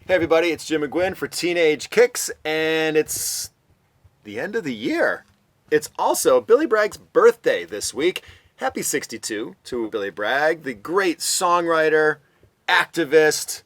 Hey everybody, it's Jim McGuinn for Teenage Kicks, and it's the end of the year. It's also Billy Bragg's birthday this week. Happy 62 to Billy Bragg, the great songwriter, activist,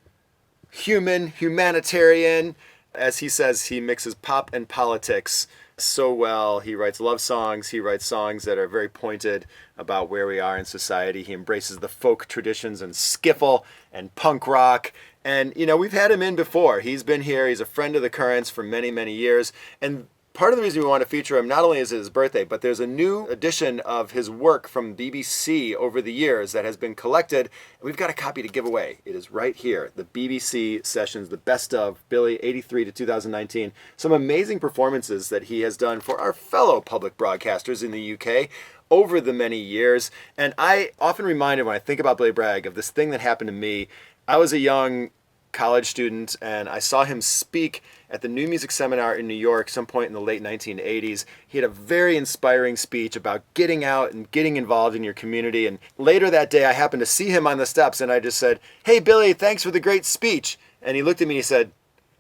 humanitarian. As he says, he mixes pop and politics so well. He writes love songs. He writes songs that are very pointed about where we are in society. He embraces the folk traditions and skiffle and punk rock. And, you know, we've had him in before. He's been here. He's a friend of the Currents for many, many years. And part of the reason we want to feature him, not only is it his birthday, but there's a new edition of his work from BBC over the years that has been collected. We've got a copy to give away. It is right here. The BBC Sessions, the best of Billy, 83 to 2019. Some amazing performances that he has done for our fellow public broadcasters in the UK over the many years. And I often reminded when I think about Billy Bragg of this thing that happened to me. I was a young college student, and I saw him speak at the New Music Seminar in New York some point in the late 1980s. He had a very inspiring speech about getting out and getting involved in your community. And later that day, I happened to see him on the steps, and I just said, "Hey, Billy, thanks for the great speech." And he looked at me and he said,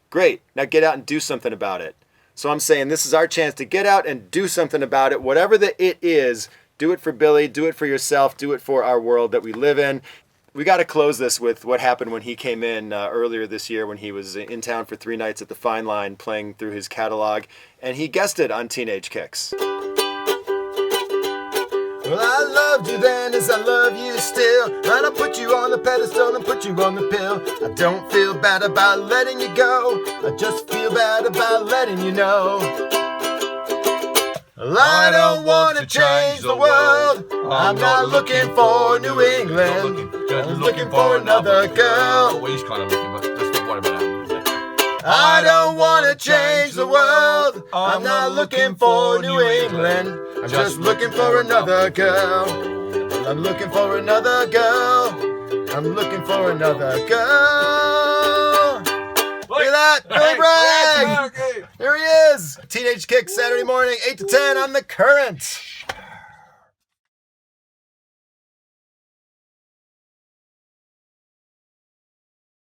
"Great, now get out and do something about it." So I'm saying this is our chance to get out and do something about it. Whatever the it is, do it for Billy, do it for yourself, do it for our world that we live in. We got to close this with what happened when he came in earlier this year when he was in town for 3 nights at the Fine Line playing through his catalog, and he guested on Teenage Kicks. Well, I loved you then as I love you still, and I put you on the pedestal and put you on the pill. I don't feel bad about letting you go, I just feel bad about letting you know. Well, I don't want to change the world, I'm not looking for New England, I'm looking for another girl. Well, he's kind of looking, but let's not worry about that. I don't want to change the world, I'm not looking for New England, I'm just looking for another girl. I'm looking for another girl, I'm looking for another girl. Look at that, Billy Bragg! Here he is! Teenage Kick Saturday morning, 8 to 10 on The Current.